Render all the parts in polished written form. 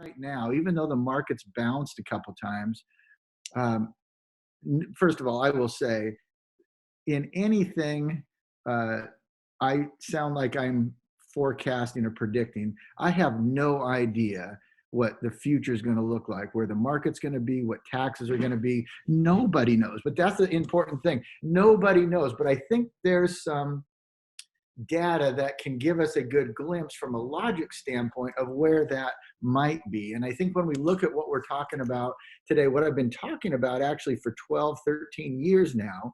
right now, even though the market's bounced a couple times, um, first of all, I will say in anything, uh, I sound like I'm forecasting or predicting. I have no idea what the future is going to look like, where the market's going to be, what taxes are going to be. Nobody knows. But that's the important thing. Nobody knows. But I think there's some data that can give us a good glimpse from a logic standpoint of where that might be. And I think when we look at what we're talking about today, what I've been talking about actually for 12, 13 years now,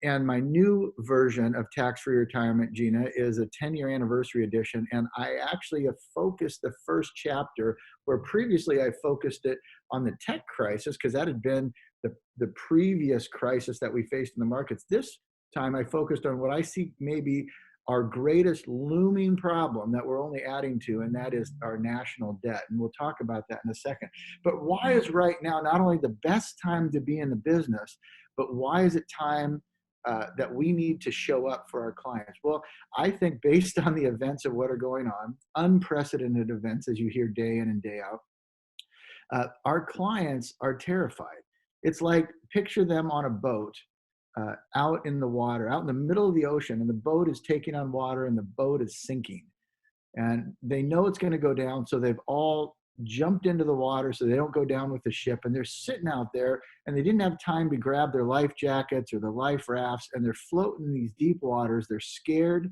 and my new version of Tax-Free Retirement, Gina, is a 10-year anniversary edition. And I actually have focused the first chapter where previously I focused it on the tech crisis because that had been the previous crisis that we faced in the markets. This time I focused on what I see maybe our greatest looming problem that we're only adding to, and that is our national debt. And we'll talk about that in a second. But why is right now not only the best time to be in the business, but why is it time that we need to show up for our clients? Well, I think based on the events of what are going on, unprecedented events, as you hear day in and day out, our clients are terrified. It's like picture them on a boat out in the water, out in the middle of the ocean, and the boat is taking on water and the boat is sinking. And they know it's going to go down, so they've all jumped into the water so they don't go down with the ship. And they're sitting out there and they didn't have time to grab their life jackets or their life rafts, and they're floating in these deep waters. They're scared.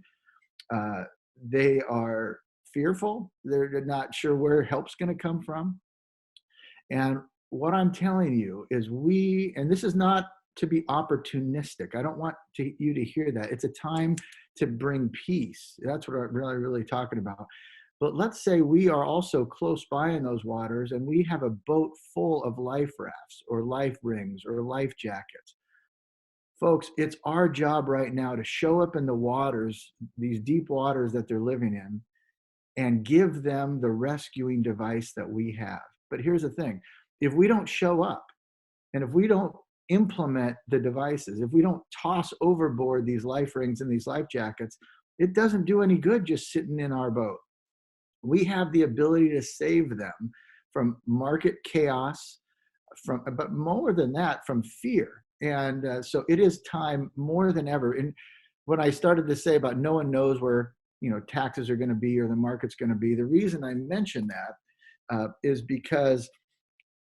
They are fearful. They're not sure where help's going to come from. And what I'm telling you is and this is not to be opportunistic. I don't want you to hear that. It's a time to bring peace. That's what I'm really talking about. But let's say we are also close by in those waters and we have a boat full of life rafts or life rings or life jackets. Folks, it's our job right now to show up in the waters, these deep waters that they're living in, and give them the rescuing device that we have. But here's the thing. If we don't show up and if we don't implement the devices, if we don't toss overboard these life rings and these life jackets, it doesn't do any good just sitting in our boat. We have the ability to save them from market chaos, but more than that, from fear. And so it is time more than ever. And when I started to say about no one knows where taxes are going to be or the market's going to be, the reason I mention that is because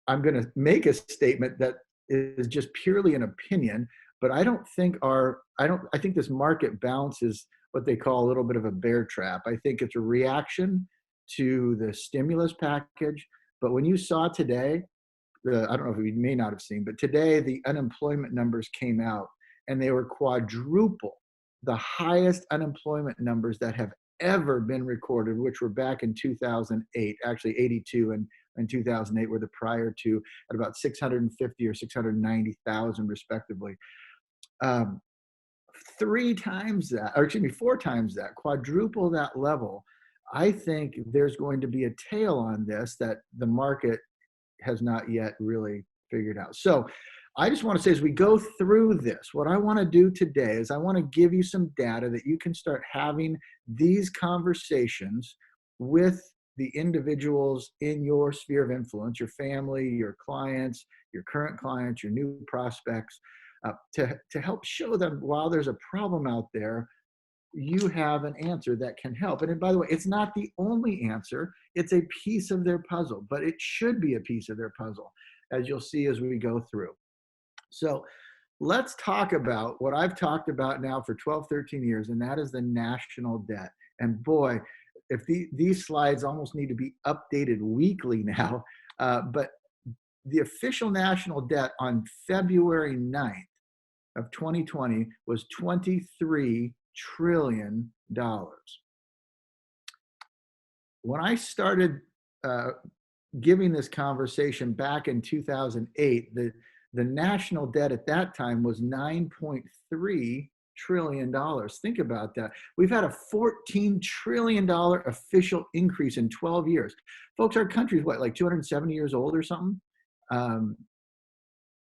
I'm going to make a statement that is just purely an opinion, but I think this market bounce is what they call a little bit of a bear trap. I think it's a reaction to the stimulus package. But when you saw today, I don't know if you may not have seen, but today the unemployment numbers came out and they were quadruple the highest unemployment numbers that have ever been recorded, which were back in 2008, actually 82 and 2008 were the prior two, at about 650 or 690,000 respectively. 4 times that, quadruple that level. I think there's going to be a tail on this that the market has not yet really figured out. So I just want to say, as we go through this, what I want to do today is I want to give you some data that you can start having these conversations with the individuals in your sphere of influence, your family, your clients, your current clients, your new prospects, to help show them while there's a problem out there, you have an answer that can help. And by the way, it's not the only answer. It's a piece of their puzzle, but it should be a piece of their puzzle, as you'll see as we go through. So let's talk about what I've talked about now for 12, 13 years, and that is the national debt. And boy, if these slides almost need to be updated weekly now, but the official national debt on February 9th of 2020 was $23 trillion. When I started giving this conversation back in 2008, the national debt at that time was $9.3 trillion. Think about that. We've had a $14 trillion official increase in 12 years. Folks, our country's what, like 270 years old or something?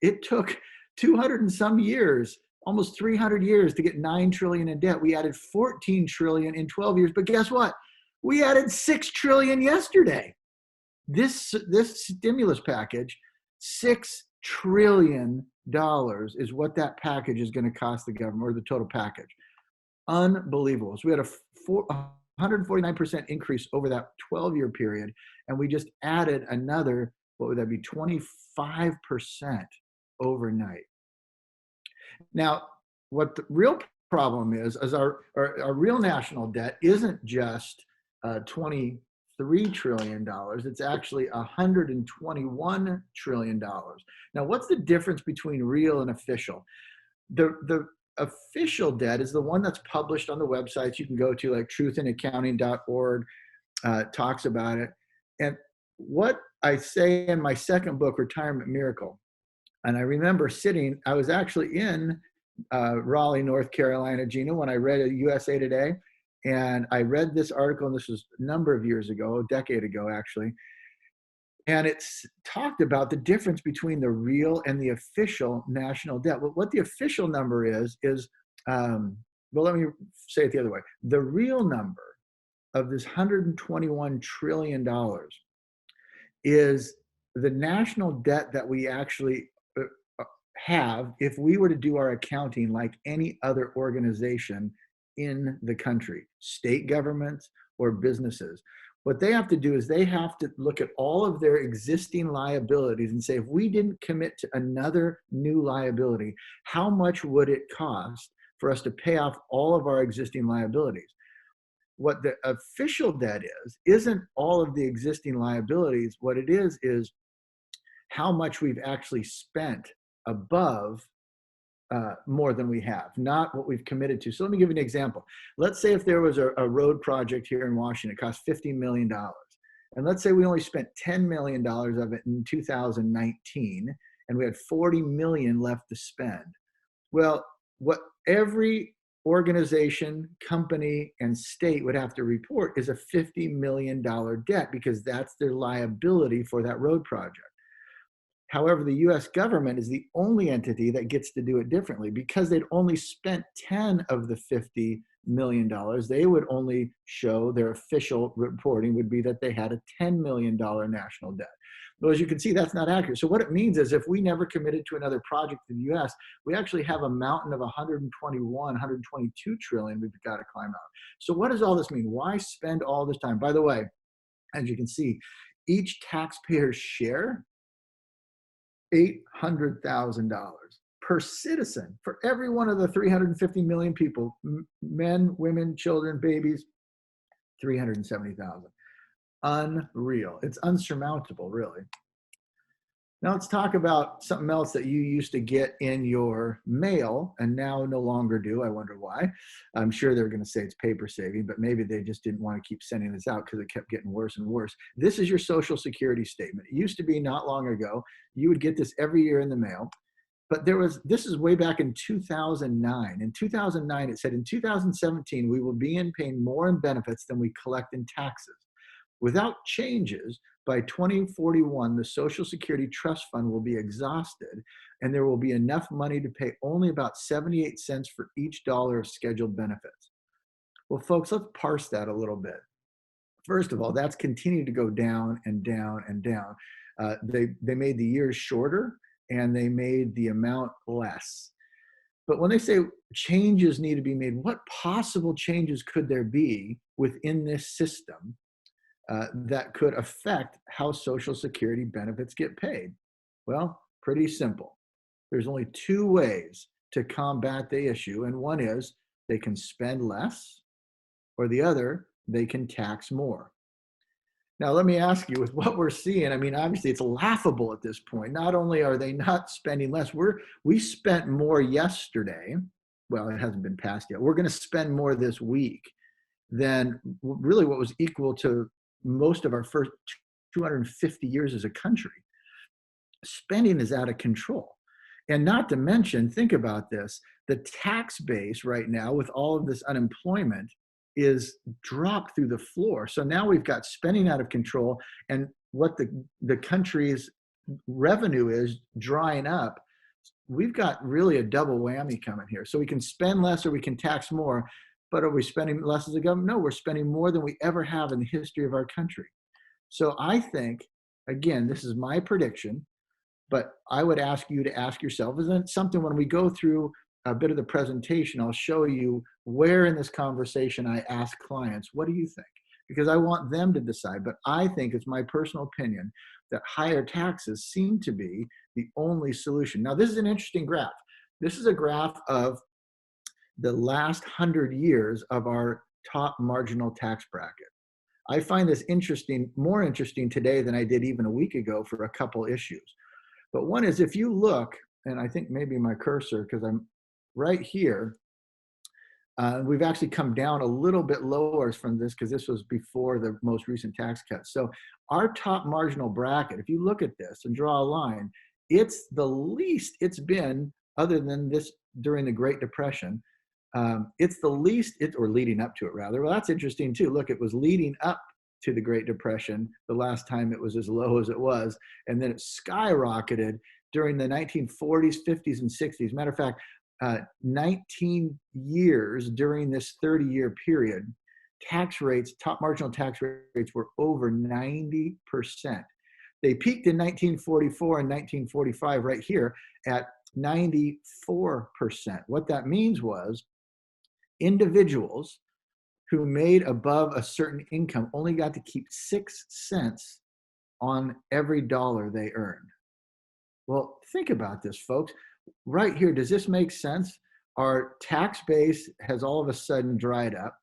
It took 200 and some years, almost 300 years to get 9 trillion in debt. We added 14 trillion in 12 years, but guess what? We added 6 trillion yesterday. This stimulus package, $6 trillion is what that package is going to cost the government, or the total package. Unbelievable. So we had a 149% increase over that 12-year period, and we just added another, what would that be, 25% overnight. Now, what the real problem is our real national debt isn't just $23 trillion. It's actually $121 trillion. Now, what's the difference between real and official? The official debt is the one that's published on the websites you can go to, like truthinaccounting.org talks about it. And what I say in my second book, Retirement Miracle, and I remember I was actually in Raleigh, North Carolina, Gina, when I read a USA Today. And I read this article, and this was a number of years ago, a decade ago, actually. And it's talked about the difference between the real and the official national debt. What the official number is, well, let me say it the other way. The real number of this $121 trillion is the national debt that we actually have if we were to do our accounting like any other organization in the country, state governments or businesses. What they have to do is they have to look at all of their existing liabilities and say, if we didn't commit to another new liability, how much would it cost for us to pay off all of our existing liabilities? What the official debt isn't all of the existing liabilities. What it is how much we've actually spent above more than we have, not what we've committed to. So let me give you an example. Let's say if there was a road project here in Washington, it cost $50 million. And let's say we only spent $10 million of it in 2019, and we had $40 million left to spend. Well, what every organization, company, and state would have to report is a $50 million debt, because that's their liability for that road project. However, the US government is the only entity that gets to do it differently, because they'd only spent 10 of the $50 million. They would only show, their official reporting would be that they had a $10 million national debt. Well, as you can see, that's not accurate. So what it means is if we never committed to another project in the US, we actually have a mountain of 121, 122 trillion we've got to climb out. So what does all this mean? Why spend all this time? By the way, as you can see, each taxpayer's share, $800,000 per citizen for every one of the 350 million people, men, women, children, babies, 370,000. Unreal. It's unsurmountable, really. Now let's talk about something else that you used to get in your mail and now no longer do. I wonder why. I'm sure they're going to say it's paper saving, but maybe they just didn't want to keep sending this out because it kept getting worse and worse. This is your Social Security statement. It used to be not long ago, you would get this every year in the mail. But this is way back in 2009. In 2009, it said, in 2017, we will begin paying more in benefits than we collect in taxes. Without changes, by 2041, the Social Security Trust Fund will be exhausted, and there will be enough money to pay only about 78 cents for each dollar of scheduled benefits. Well, folks, let's parse that a little bit. First of all, that's continued to go down and down and down. They made the years shorter, and they made the amount less. But when they say changes need to be made, what possible changes could there be within this system that could affect how Social Security benefits get paid? Well, pretty simple. There's only two ways to combat the issue, and one is they can spend less, or the other, they can tax more. Now, let me ask you, with what we're seeing, I mean, obviously it's laughable at this point. Not only are they not spending less, we spent more yesterday. Well, it hasn't been passed yet. We're going to spend more this week than really what was equal to most of our first 250 years as a country. Spending is out of control. And not to mention, think about this, the tax base right now with all of this unemployment is dropped through the floor. So now we've got spending out of control, and what the country's revenue is drying up. We've got really a double whammy coming here. So we can spend less or we can tax more. But are we spending less as a government? No, we're spending more than we ever have in the history of our country. So I think again, this is my prediction, but I would ask you to ask yourself, isn't it something when we go through a bit of the presentation, I'll show you where in this conversation I ask clients, what do you think? Because I want them to decide, but I think it's my personal opinion that higher taxes seem to be the only solution. Now, this is an interesting graph. This is a graph of the last 100 years of our top marginal tax bracket. I find this interesting, more interesting today than I did even a week ago for a couple issues. But one is if you look, and I think maybe my cursor, because I'm right here, we've actually come down a little bit lower from this because this was before the most recent tax cuts. So our top marginal bracket, if you look at this and draw a line, it's the least it's been other than this during the Great Depression. It's the least, or leading up to it rather. Well, that's interesting too. Look, it was leading up to the Great Depression the last time it was as low as it was, and then it skyrocketed during the 1940s, 50s, and 60s. Matter of fact, 19 years during this 30-year period, tax rates, top marginal tax rates were over 90%. They peaked in 1944 and 1945 right here at 94%. What that means was individuals who made above a certain income only got to keep 6 cents on every dollar they earned. Well, think about this, folks. Right here, does this make sense? Our tax base has all of a sudden dried up.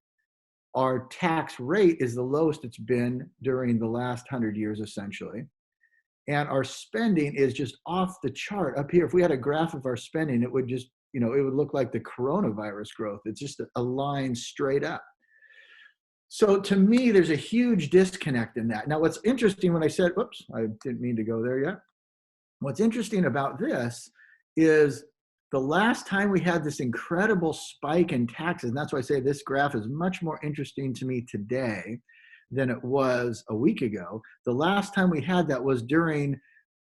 Our tax rate is the lowest it's been during the last 100 years, essentially. And our spending is just off the chart up here. If we had a graph of our spending, it would just, it would look like the coronavirus growth. It's just a line straight up. So to me, there's a huge disconnect in that. Now, what's interesting when I said, whoops, I didn't mean to go there yet. What's interesting about this is the last time we had this incredible spike in taxes, and that's why I say this graph is much more interesting to me today than it was a week ago. The last time we had that was during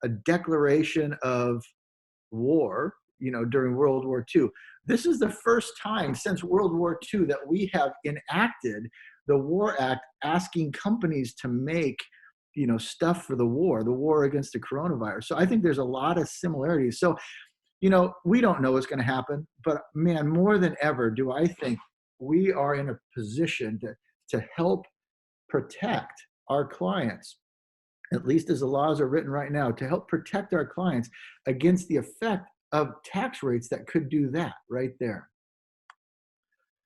a declaration of war, during World War II. This is the first time since World War II that we have enacted the War Act asking companies to make stuff for the war against the coronavirus. So I think there's a lot of similarities. So, we don't know what's going to happen, but man, more than ever, do I think we are in a position to help protect our clients, at least as the laws are written right now, to help protect our clients against the effect of tax rates that could do that right there.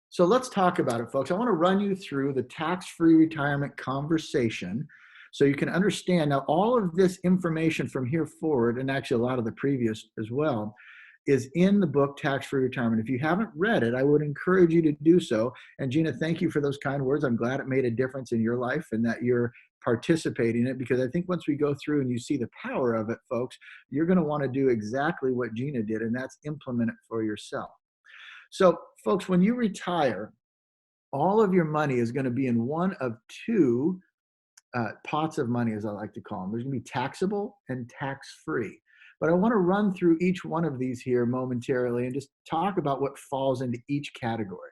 So let's talk about it, folks. I want to run you through the tax-free retirement conversation so you can understand. Now, all of this information from here forward, and actually a lot of the previous as well, is in the book Tax-Free Retirement. If you haven't read it, I would encourage you to do so. And Gina, thank you for those kind words. I'm glad it made a difference in your life and that you're participating in it, because I think once we go through and you see the power of it, folks, you're going to want to do exactly what Gina did, and that's implement it for yourself. So, folks, when you retire, all of your money is going to be in one of two pots of money, as I like to call them. There's going to be taxable and tax-free. But I want to run through each one of these here momentarily and just talk about what falls into each category.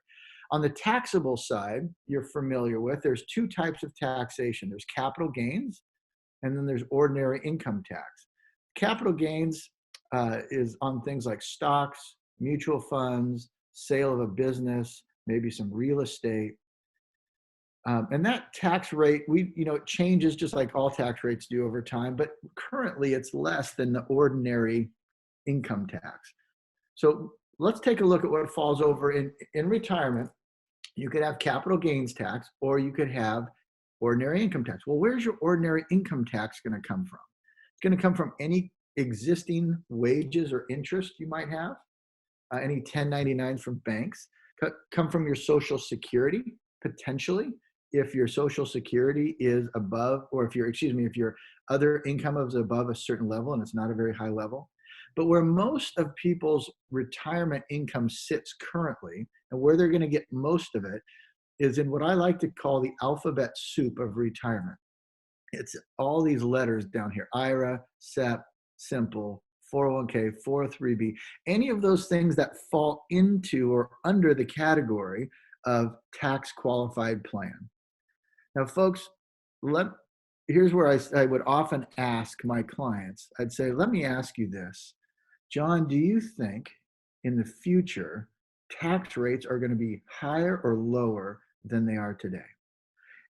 On the taxable side, you're familiar with, there's two types of taxation. There's capital gains, and then there's ordinary income tax. Capital gains is on things like stocks, mutual funds, sale of a business, maybe some real estate. And that tax rate, it changes just like all tax rates do over time, but currently it's less than the ordinary income tax. So let's take a look at what falls over in retirement. You could have capital gains tax, or you could have ordinary income tax. Well, where's your ordinary income tax going to come from? It's going to come from any existing wages or interest you might have, any 1099s from banks, come from your Social Security, potentially, if your Social Security is above, or if your other income is above a certain level and it's not a very high level. But where most of people's retirement income sits currently, and where they're going to get most of it, is in what I like to call the alphabet soup of retirement. It's all these letters down here: IRA, SEP, Simple, 401k, 403b, any of those things that fall into or under the category of tax qualified plan. Now, folks, here's where I would often ask my clients. I'd say, let me ask you this, John, do you think in the future tax rates are going to be higher or lower than they are today?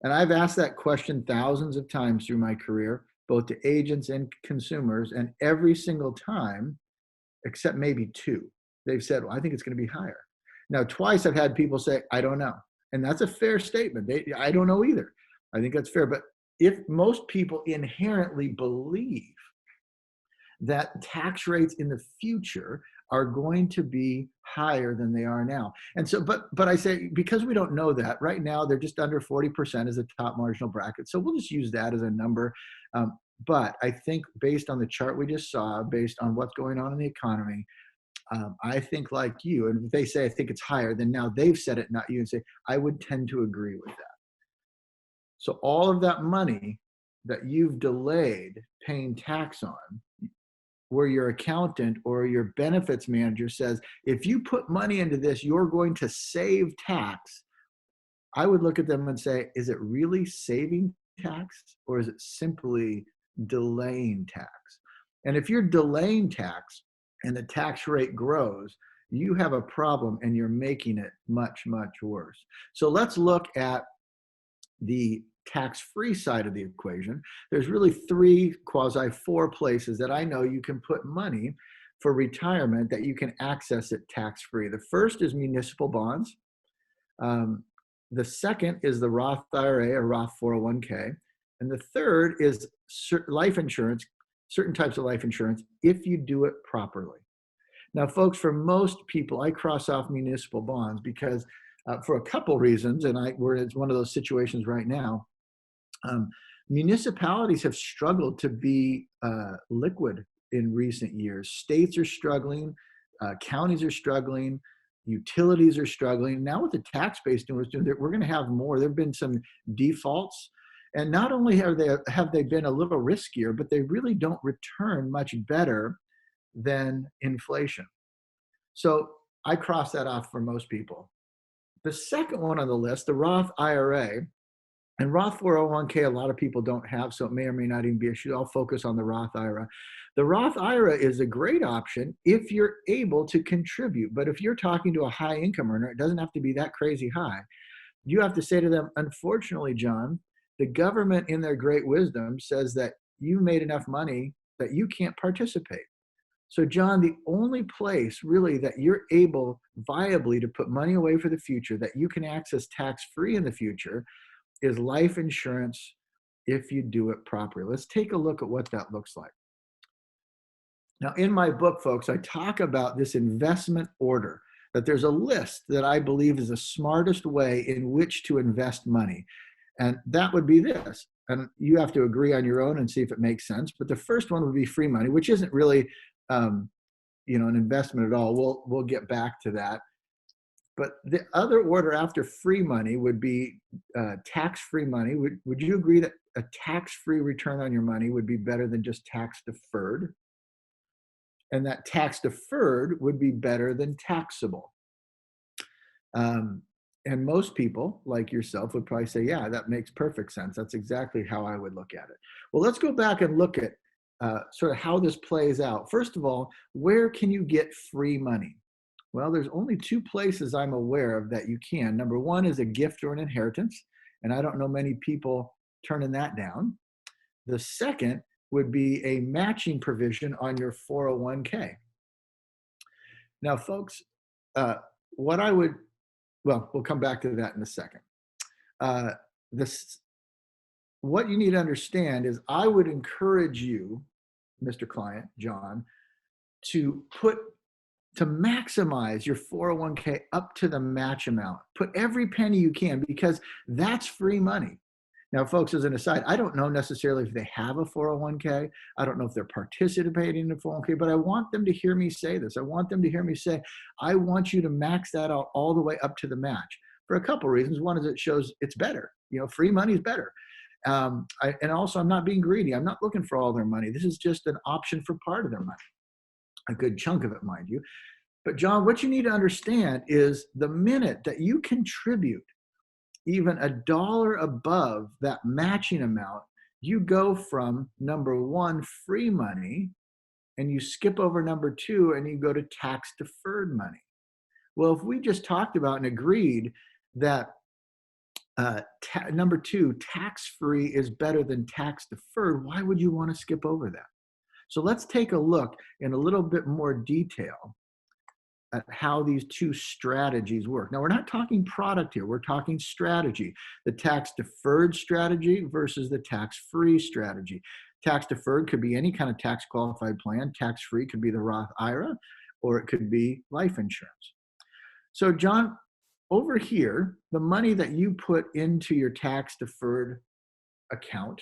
And I've asked that question thousands of times through my career, both to agents and consumers, and every single time, except maybe two, they've said, well, I think it's going to be higher. Now, twice I've had people say, I don't know. And that's a fair statement. I don't know either. I think that's fair. But if most people inherently believe that tax rates in the future are going to be higher than they are now. And so, but I say, because we don't know that right now, they're just under 40% as a top marginal bracket. So we'll just use that as a number. But I think based on the chart we just saw, based on what's going on in the economy, I think like you, and if they say, I think it's higher, then now they've said it, not you, and say, I would tend to agree with that. So all of that money that you've delayed paying tax on, where your accountant or your benefits manager says, if you put money into this, you're going to save tax, I would look at them and say, is it really saving tax or is it simply delaying tax? And if you're delaying tax and the tax rate grows, you have a problem and you're making it much, much worse. So let's look at the tax-free side of the equation. There's really three, quasi four places that I know you can put money for retirement that you can access it tax-free. The first is municipal bonds. The second is the Roth IRA or Roth 401k. And the third is life insurance, certain types of life insurance, if you do it properly. Now, folks, for most people, I cross off municipal bonds because for a couple reasons, and we're in one of those situations right now. Municipalities have struggled to be liquid in recent years. States are struggling, counties are struggling, utilities are struggling. Now with the tax base doing, we're going to have more. There have been some defaults, and not only have they been a little riskier, but they really don't return much better than inflation. So I cross that off for most people. The second one on the list, the Roth IRA, and Roth 401k, a lot of people don't have, so it may or may not even be an issue. I'll focus on the Roth IRA. The Roth IRA is a great option if you're able to contribute. But if you're talking to a high income earner, it doesn't have to be that crazy high. You have to say to them, unfortunately, John, the government in their great wisdom says that you made enough money that you can't participate. So John, the only place really that you're able viably to put money away for the future that you can access tax-free in the future is life insurance if you do it properly. Let's take a look at what that looks like. Now, in my book, folks, I talk about this investment order, that there's a list that I believe is the smartest way in which to invest money. And that would be this. And you have to agree on your own and see if it makes sense. But the first one would be free money, which isn't really an investment at all. We'll get back to that. But the other order after free money would be tax-free money. Would you agree that a tax-free return on your money would be better than just tax-deferred? And that tax-deferred would be better than taxable. And most people, like yourself, would probably say, yeah, that makes perfect sense. That's exactly how I would look at it. Well, let's go back and look at sort of how this plays out. First of all, where can you get free money? Well, there's only two places I'm aware of that you can. Number one is a gift or an inheritance, and I don't know many people turning that down. The second would be a matching provision on your 401k. Now, folks, we'll come back to that in a second. What you need to understand is I would encourage you, Mr. Client, John, to maximize your 401k up to the match amount. Put every penny you can, because that's free money. Now, folks, as an aside, I don't know necessarily if they have a 401k. I don't know if they're participating in a 401k, but I want them to hear me say this. I want them to hear me say, I want you to max that out all the way up to the match for a couple of reasons. One is it shows it's better. Free money is better. And also, I'm not being greedy. I'm not looking for all their money. This is just an option for part of their money. A good chunk of it, mind you. But John, what you need to understand is the minute that you contribute even $1 above that matching amount, you go from number one, free money, and you skip over number two and you go to tax deferred money. Well, if we just talked about and agreed that number two, tax free is better than tax deferred, why would you want to skip over that? So let's take a look in a little bit more detail at how these two strategies work. Now, we're not talking product here, we're talking strategy. The tax deferred strategy versus the tax free strategy. Tax deferred could be any kind of tax qualified plan. Tax free could be the Roth IRA, or it could be life insurance. So John, over here, the money that you put into your tax deferred account,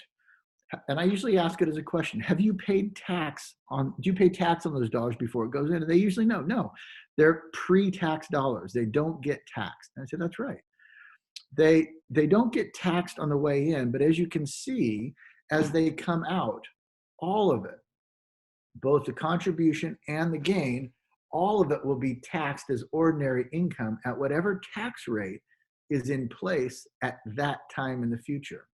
and I usually ask it as a question, have you paid tax on, do you pay tax on those dollars before it goes in? And they usually no, they're pre-tax dollars. They don't get taxed. And I said, that's right. They don't get taxed on the way in, but as you can see, as they come out, all of it, both the contribution and the gain, all of it will be taxed as ordinary income at whatever tax rate is in place at that time in the future.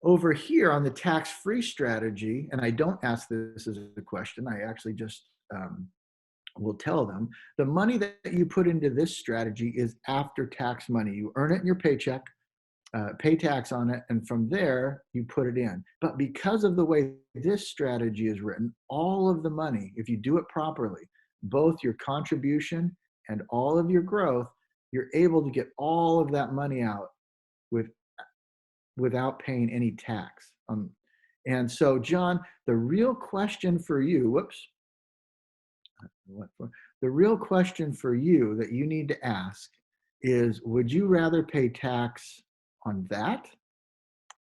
Over here on the tax-free strategy, and I don't ask this as a question, I actually just will tell them, the money that you put into this strategy is after-tax money. You earn it in your paycheck, pay tax on it, and from there, you put it in. But because of the way this strategy is written, all of the money, if you do it properly, both your contribution and all of your growth, you're able to get all of that money out without paying any tax. And so, John, the real question for you, the real question for you that you need to ask is, would you rather pay tax on that,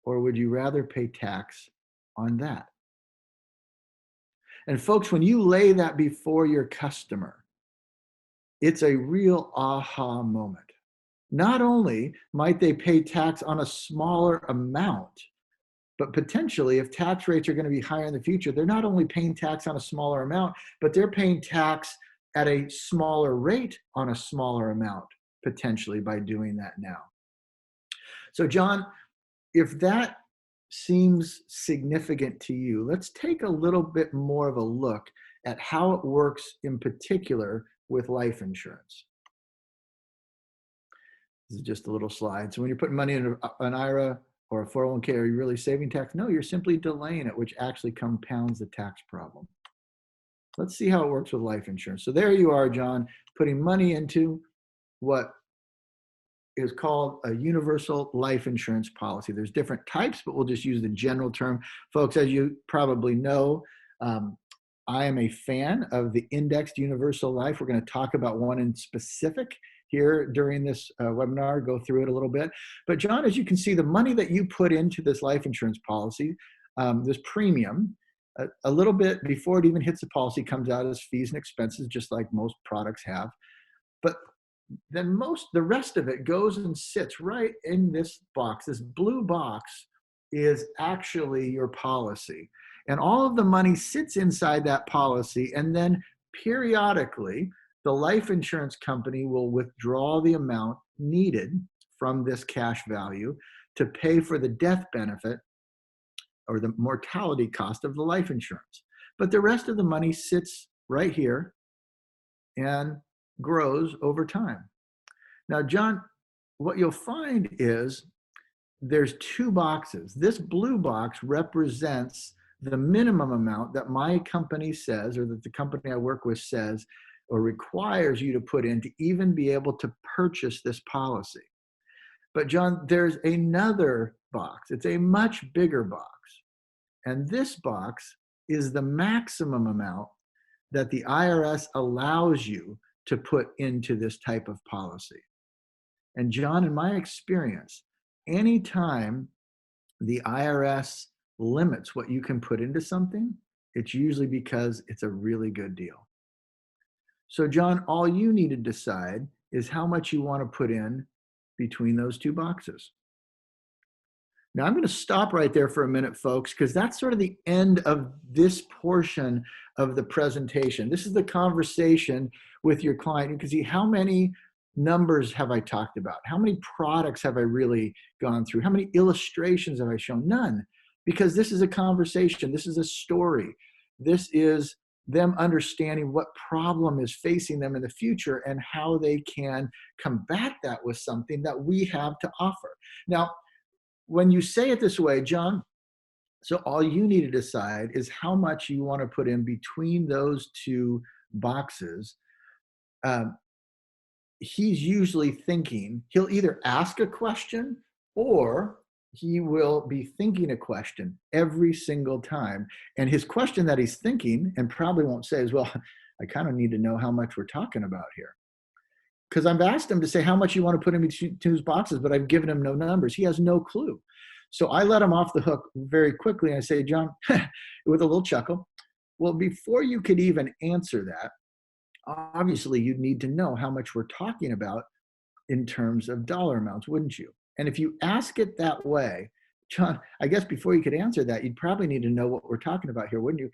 or would you rather pay tax on that? And folks, when you lay that before your customer, it's a real aha moment. Not only might they pay tax on a smaller amount, but potentially if tax rates are going to be higher in the future, they're not only paying tax on a smaller amount, but they're paying tax at a smaller rate on a smaller amount, potentially, by doing that now. So John, if that seems significant to you, let's take a little bit more of a look at how it works in particular with life insurance. This is just a little slide. So when you're putting money in an IRA or a 401k, are you really saving tax? No, you're simply delaying it, which actually compounds the tax problem. Let's see how it works with life insurance. So there you are, John, putting money into what is called a universal life insurance policy. There's different types, but we'll just use the general term. Folks, as you probably know, I am a fan of the indexed universal life. We're going to talk about one in specific here during this webinar, go through it a little bit. But John, as you can see, the money that you put into this life insurance policy, this premium, a little bit before it even hits the policy comes out as fees and expenses, just like most products have. But then the rest of it goes and sits right in this box. This blue box is actually your policy. And all of the money sits inside that policy, and then periodically, the life insurance company will withdraw the amount needed from this cash value to pay for the death benefit or the mortality cost of the life insurance. But the rest of the money sits right here and grows over time. Now, John, what you'll find is there's two boxes. This blue box represents the minimum amount that my company says, or that the company I work with says, or requires you to put in to even be able to purchase this policy. But John, there's another box. It's a much bigger box. And this box is the maximum amount that the IRS allows you to put into this type of policy. And John, in my experience, anytime the IRS limits what you can put into something, it's usually because it's a really good deal. So John, all you need to decide is how much you want to put in between those two boxes. Now I'm going to stop right there for a minute, folks, because that's sort of the end of this portion of the presentation. This is the conversation with your client. You can see how many numbers have I talked about? How many products have I really gone through? How many illustrations have I shown? None, because this is a conversation. This is a story. This is them understanding what problem is facing them in the future and how they can combat that with something that we have to offer. Now, when you say it this way, John, so all you need to decide is how much you want to put in between those two boxes. Um, he's usually thinking, he'll either ask a question or he will be thinking a question every single time. And his question that he's thinking and probably won't say is, well, I kind of need to know how much we're talking about here. Because I've asked him to say how much you want to put in between two boxes, but I've given him no numbers. He has no clue. So I let him off the hook very quickly. And I say, John, with a little chuckle, well, before you could even answer that, obviously you'd need to know how much we're talking about in terms of dollar amounts, wouldn't you? And if you ask it that way, John, I guess before you could answer that, you'd probably need to know what we're talking about here, wouldn't you?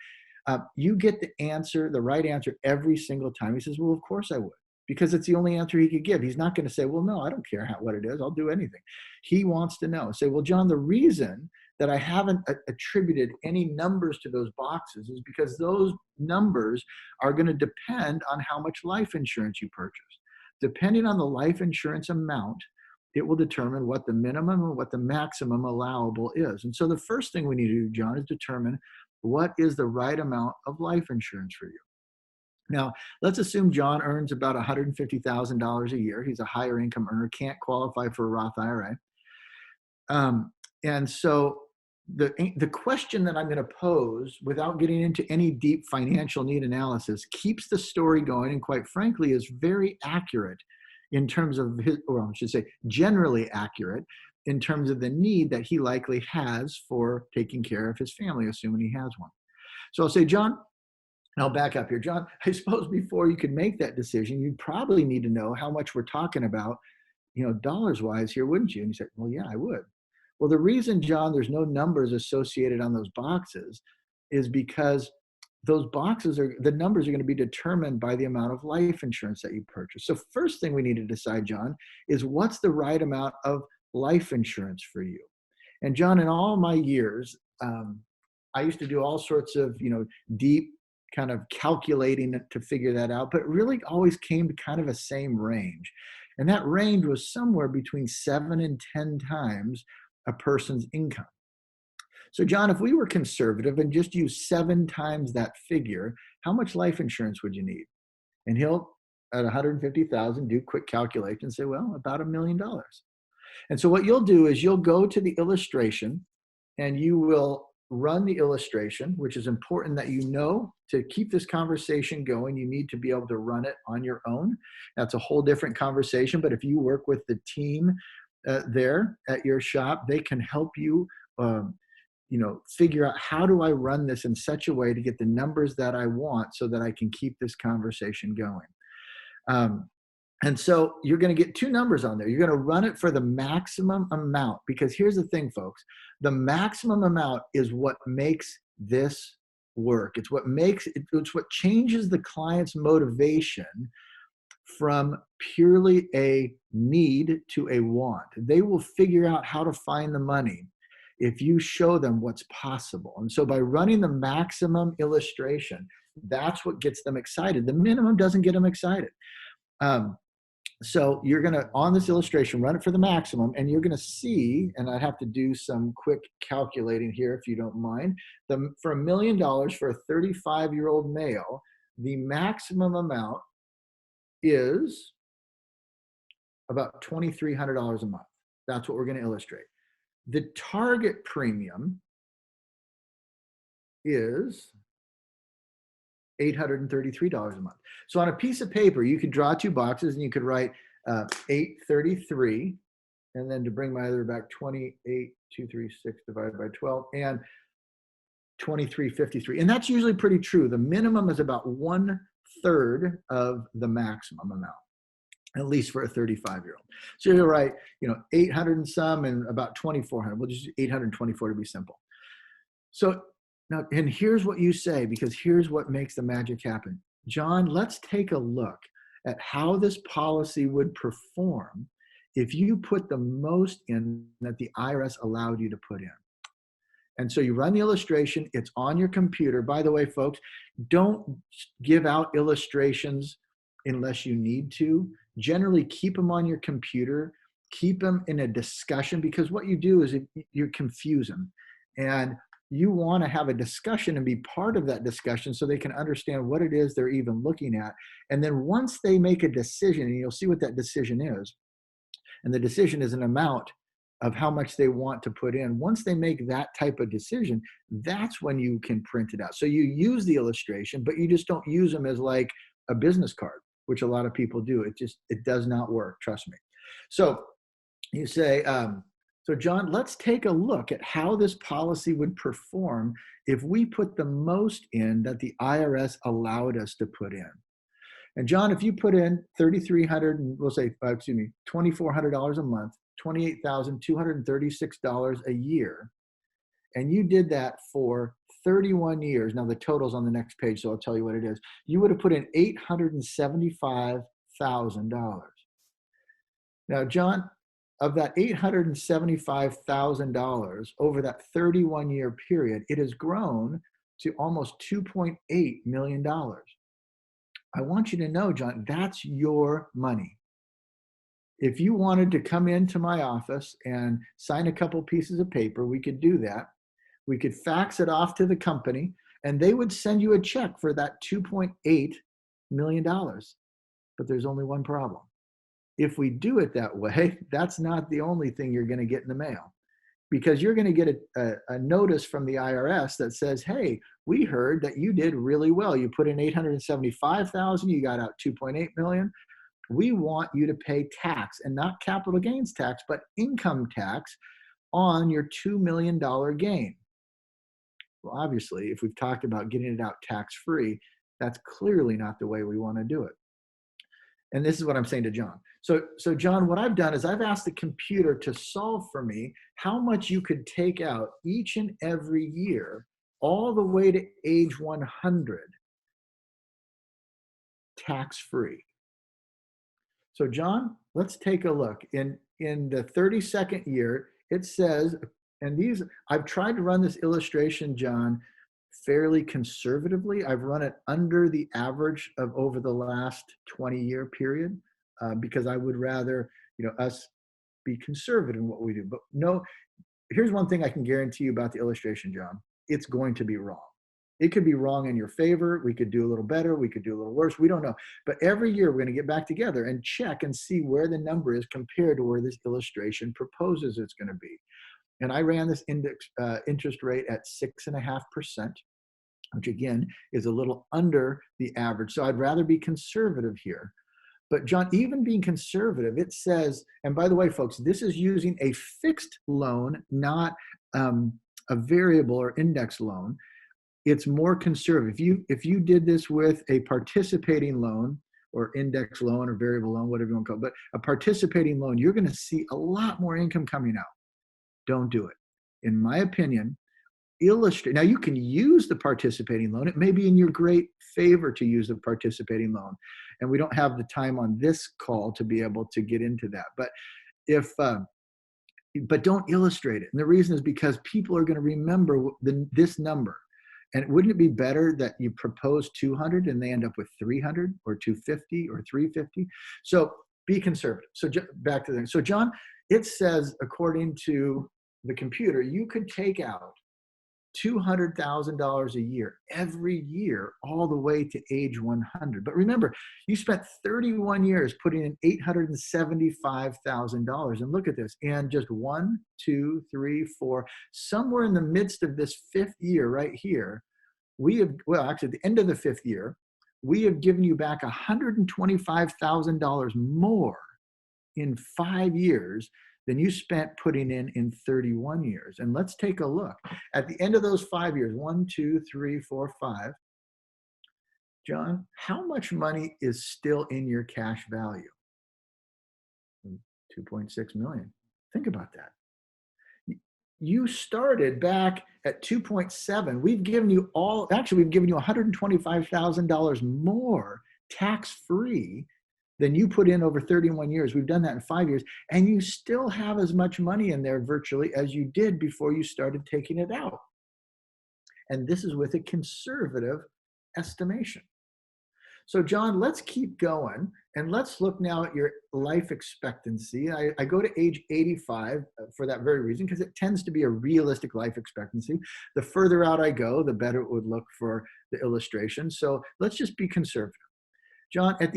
You get the answer, the right answer every single time. He says, well, of course I would, because it's the only answer he could give. He's not going to say, well, no, I don't care what it is. I'll do anything. He wants to know. Say, well, John, the reason that I haven't attributed any numbers to those boxes is because those numbers are going to depend on how much life insurance you purchase. Depending on the life insurance amount, it will determine what the minimum and what the maximum allowable is. And so the first thing we need to do, John, is determine what is the right amount of life insurance for you. Now, let's assume John earns about $150,000 a year. He's a higher income earner, can't qualify for a Roth IRA. And so the question that I'm going to pose, without getting into any deep financial need analysis, keeps the story going and, quite frankly, is very accurate in terms of his, or I should say generally accurate in terms of the need that he likely has for taking care of his family, assuming he has one. So I'll say, John, and I'll back up here. John, I suppose before you could make that decision, you'd probably need to know how much we're talking about, dollars wise here, wouldn't you? And he said, well, yeah, I would. Well, the reason, John, there's no numbers associated on those boxes is because those boxes the numbers are going to be determined by the amount of life insurance that you purchase. So first thing we need to decide, John, is what's the right amount of life insurance for you? And John, in all my years, I used to do all sorts of, deep kind of calculating to figure that out, but really always came to kind of a same range. And that range was somewhere between 7 and 10 times a person's income. So John, if we were conservative and just use 7 times that figure, how much life insurance would you need? And he'll, at 150,000, do quick calculation and say, well, about $1 million. And so what you'll do is you'll go to the illustration and you will run the illustration, which is important that to keep this conversation going, you need to be able to run it on your own. That's a whole different conversation. But if you work with the team there at your shop, they can help you figure out, how do I run this in such a way to get the numbers that I want so that I can keep this conversation going. And so you're going to get 2 numbers on there. You're going to run it for the maximum amount, because here's the thing, folks. The maximum amount is what makes this work. It's what changes the client's motivation from purely a need to a want. They will figure out how to find the money if you show them what's possible. And so by running the maximum illustration, that's what gets them excited. The minimum doesn't get them excited. So you're going to, on this illustration, run it for the maximum, and you're going to see, and I'd have to do some quick calculating here if you don't mind, for $1 million for a 35-year-old male, the maximum amount is about $2,300 a month. That's what we're going to illustrate. The target premium is $833 a month. So on a piece of paper, you could draw 2 boxes and you could write 833, and then to bring my other back, 28,236 divided by 12, and 2353. And that's usually pretty true. The minimum is about 1/3 of the maximum amount, at least for a 35-year-old. So you'll write, 800 and some and about 2,400. We'll just do 824 to be simple. So now, and here's what you say, because here's what makes the magic happen. John, let's take a look at how this policy would perform if you put the most in that the IRS allowed you to put in. And so you run the illustration, it's on your computer. By the way, folks, don't give out illustrations unless you need to. Generally, keep them on your computer, keep them in a discussion, because what you do is you confuse them. And you want to have a discussion and be part of that discussion so they can understand what it is they're even looking at. And then once they make a decision, and you'll see what that decision is, and the decision is an amount of how much they want to put in. Once they make that type of decision, that's when you can print it out. So you use the illustration, but you just don't use them as like a business card, which a lot of people do. It does not work, trust me. So you say, so John, let's take a look at how this policy would perform if we put the most in that the IRS allowed us to put in. And John, if you put in $3,300, and we'll say, $2,400 a month, $28,236 a year, and you did that for 31 years. Now the total's on the next page, so I'll tell you what it is. You would have put in $875,000. Now, John, of that $875,000 over that 31-year period, it has grown to almost $2.8 million. I want you to know, John, that's your money. If you wanted to come into my office and sign a couple pieces of paper, we could do that. We could fax it off to the company, and they would send you a check for that $2.8 million. But there's only one problem. If we do it that way, that's not the only thing you're going to get in the mail, because you're going to get a notice from the IRS that says, hey, we heard that you did really well. You put in $875,000, you got out $2.8 million. We want you to pay tax, and not capital gains tax, but income tax on your $2 million gain. Well, obviously, if we've talked about getting it out tax-free, that's clearly not the way we want to do it. And this is what I'm saying to John. So John, what I've done is I've asked the computer to solve for me how much you could take out each and every year, all the way to age 100, tax-free. So John, let's take a look. In the 32nd year, it says, and these, I've tried to run this illustration, John, fairly conservatively. I've run it under the average of over the last 20-year period, because I would rather, us be conservative in what we do. But no, here's one thing I can guarantee you about the illustration, John. It's going to be wrong. It could be wrong in your favor. We could do a little better. We could do a little worse. We don't know. But every year we're going to get back together and check and see where the number is compared to where this illustration proposes it's going to be. And I ran this interest rate at 6.5%, which again is a little under the average. So I'd rather be conservative here. But John, even being conservative, it says, and by the way, folks, this is using a fixed loan, not a variable or index loan. It's more conservative. If you did this with a participating loan or index loan or variable loan, whatever you want to call it, but a participating loan, you're going to see a lot more income coming out. Don't do it. In my opinion, illustrate. Now you can use the participating loan. It may be in your great favor to use the participating loan. And we don't have the time on this call to be able to get into that. But but don't illustrate it. And the reason is because people are going to remember this number. And wouldn't it be better that you propose 200 and they end up with 300 or 250 or 350? So be conservative. So back to the thing. So John, it says, according to the computer, you could take out $200,000 a year every year all the way to age 100. But remember, you spent 31 years putting in $875,000. And look at this. And just 1, 2, 3, 4, somewhere in the midst of this 5th year right here, we have, well, actually at the end of the 5th year, we have given you back $125,000 more in 5 years than you spent putting in 31 years. And let's take a look. At the end of those 5 years, 1, 2, 3, 4, 5, John, how much money is still in your cash value? 2.6 million. Think about that. You started back at 2.7. We've given you we've given you $125,000 more tax-free than you put in over 31 years. We've done that in 5 years, and you still have as much money in there virtually as you did before you started taking it out. And this is with a conservative estimation. So, John, let's keep going and let's look now at your life expectancy. I go to age 85 for that very reason, because it tends to be a realistic life expectancy. The further out I go, the better it would look for the illustration. So let's just be conservative. John, at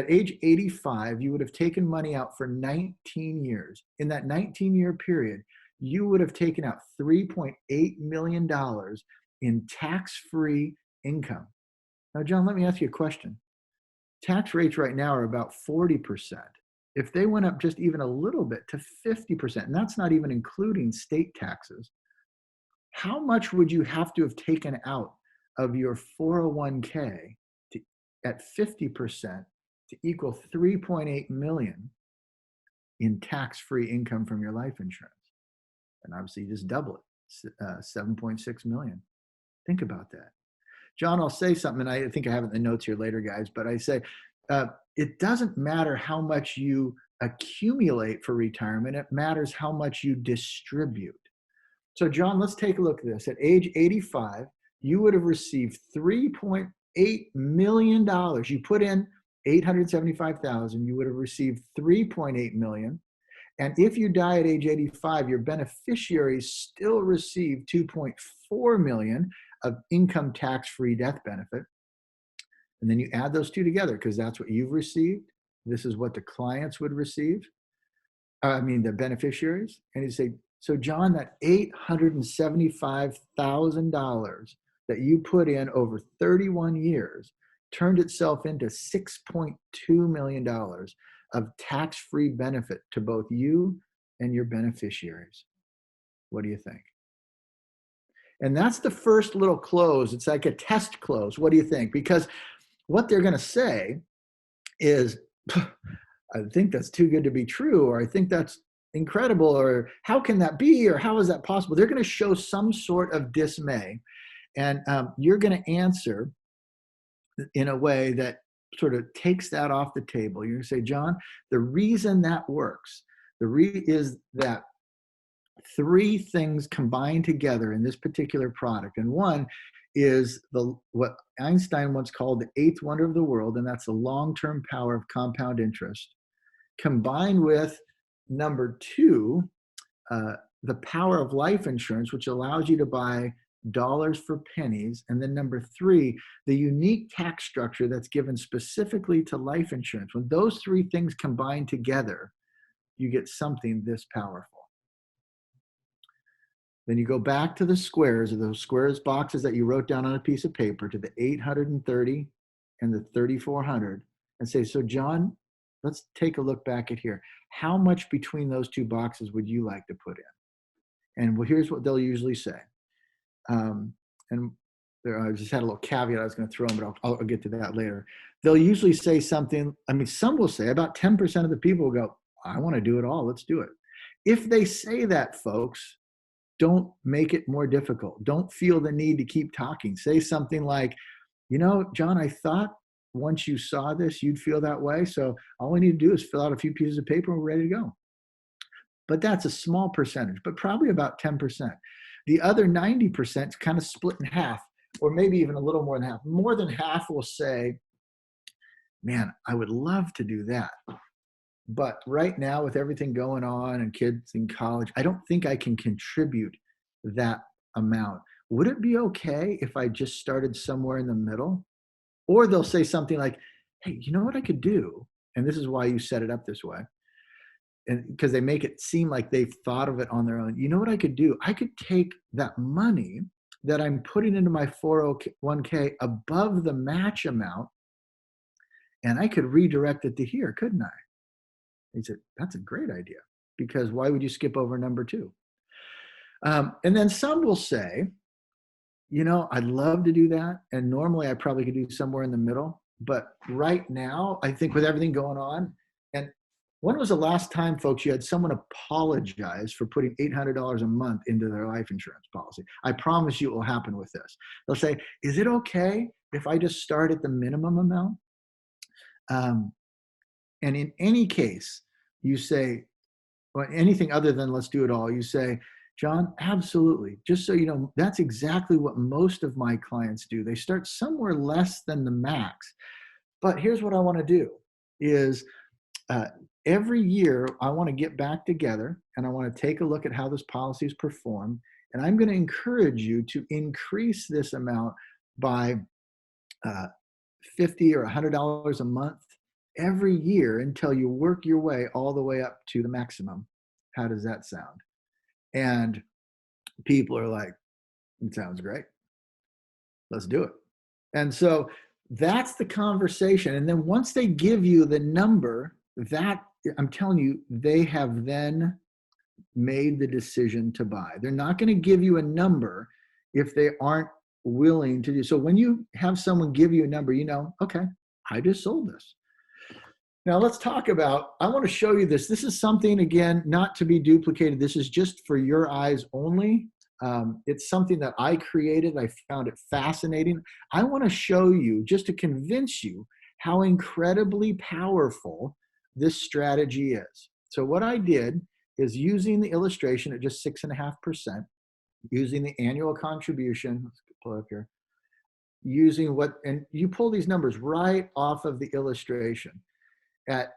age 85, you would have taken money out for 19 years. In that 19-year period, you would have taken out $3.8 million in tax-free income. Now, John, let me ask you a question. Tax rates right now are about 40%. If they went up just even a little bit to 50%, and that's not even including state taxes, how much would you have to have taken out of your 401k at 50% to equal 3.8 million in tax-free income from your life insurance? And obviously you just double it, 7.6 million. Think about that. John, I'll say something, and I think I have it in the notes here later, guys, but I say it doesn't matter how much you accumulate for retirement. It matters how much you distribute. So, John, let's take a look at this. At age 85, you would have received $3.8 million. You put in $875,000, you would have received $3.8 million. And if you die at age 85, your beneficiaries still receive $2.4 million of income tax-free death benefit. And then you add those two together, because that's what you've received. This is what the clients would receive. The beneficiaries. And you say, so John, that $875,000 that you put in over 31 years turned itself into $6.2 million of tax-free benefit to both you and your beneficiaries. What do you think? And that's the first little close. It's like a test close. What do you think? Because what they're going to say is, I think that's too good to be true, or I think that's incredible, or how can that be, or how is that possible? They're going to show some sort of dismay, and you're going to answer in a way that sort of takes that off the table. You're going to say, John, the reason that works, is that three things combined together in this particular product. And one is what Einstein once called the eighth wonder of the world, and that's the long-term power of compound interest, combined with number two, the power of life insurance, which allows you to buy dollars for pennies. And then number three, the unique tax structure that's given specifically to life insurance. When those three things combine together, you get something this powerful. Then you go back to the squares, or those squares boxes that you wrote down on a piece of paper, to the 830 and the 3400, and say, so John, let's take a look back at here. How much between those two boxes would you like to put in? And well, here's what they'll usually say. And I just had a little caveat I was going to throw in, but I'll get to that later. They'll usually say something, some will say, about 10% of the people will go, I want to do it all, let's do it. If they say that, folks, don't make it more difficult. Don't feel the need to keep talking. Say something like, John, I thought once you saw this, you'd feel that way. So all we need to do is fill out a few pieces of paper and we're ready to go. But that's a small percentage, but probably about 10%. The other 90% is kind of split in half, or maybe even a little more than half. More than half will say, man, I would love to do that. But right now, with everything going on and kids in college, I don't think I can contribute that amount. Would it be okay if I just started somewhere in the middle? Or they'll say something like, hey, you know what I could do? And this is why you set it up this way. And because they make it seem like they've thought of it on their own. You know what I could do? I could take that money that I'm putting into my 401k above the match amount, and I could redirect it to here, couldn't I? He said, that's a great idea, because why would you skip over number two? And then some will say, I'd love to do that. And normally I probably could do somewhere in the middle. But right now, I think with everything going on, and when was the last time, folks, you had someone apologize for putting $800 a month into their life insurance policy? I promise you it will happen with this. They'll say, is it okay if I just start at the minimum amount? Um, and in any case, you say, or anything other than let's do it all, you say, John, absolutely. Just so you know, that's exactly what most of my clients do. They start somewhere less than the max. But here's what I want to do is uh, every year I want to get back together and I want to take a look at how this policy is performed. And I'm going to encourage you to increase this amount by uh, $50 or $100 a month every year until you work your way all the way up to the maximum. How does that sound? And people are like, it sounds great. Let's do it. And so that's the conversation. And then once they give you the number, that I'm telling you, they have then made the decision to buy. They're not going to give you a number if they aren't willing to do. So when you have someone give you a number, you know, okay, I just sold this. Now let's talk about, I want to show you this. This is something, again, not to be duplicated. This is just for your eyes only. It's something that I created. I found it fascinating. I want to show you, just to convince you, how incredibly powerful this strategy is. So what I did is, using the illustration at just 6.5%, using the annual contribution, let's pull it up here, using what, and you pull these numbers right off of the illustration. At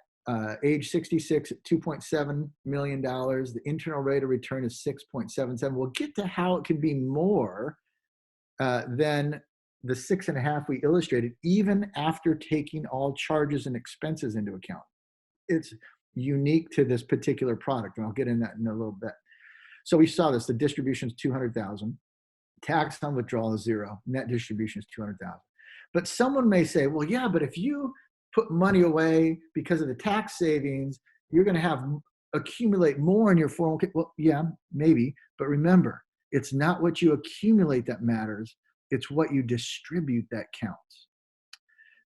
age 66 at $2.7 million, the internal rate of return is 6.77. We'll get to how it can be more than the 6.5 we illustrated, even after taking all charges and expenses into account. It's unique to this particular product, and I'll get in that in a little bit. So we saw this, the distribution is $200,000, tax on withdrawal is $0, net distribution is $200,000. But someone may say, well, yeah, but if you put money away because of the tax savings, you're going to have accumulate more in your 401k. Well, yeah, maybe. But remember, it's not what you accumulate that matters. It's what you distribute that counts.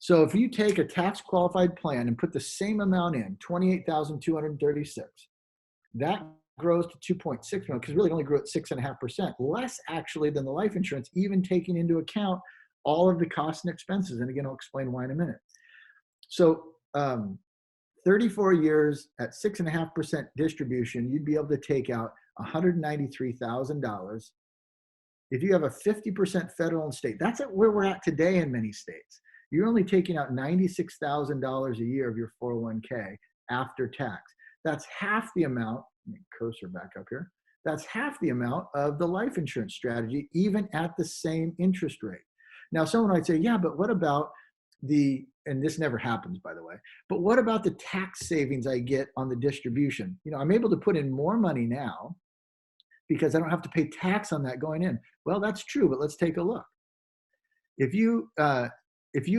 So if you take a tax qualified plan and put the same amount in, $28,236, that grows to 2.6 million, because really it only grew at 6.5%, less actually than the life insurance, even taking into account all of the costs and expenses. And again, I'll explain why in a minute. So 34 years at 6.5% distribution, you'd be able to take out $193,000. If you have a 50% federal and state, that's at where we're at today in many states. You're only taking out $96,000 a year of your 401k after tax. That's half the amount, let me cursor back up here, that's half the amount of the life insurance strategy, even at the same interest rate. Now, someone might say, yeah, but what about the, and this never happens, by the way, but what about the tax savings I get on the distribution? You know, I'm able to put in more money now because I don't have to pay tax on that going in. Well, that's true, but let's take a look. If you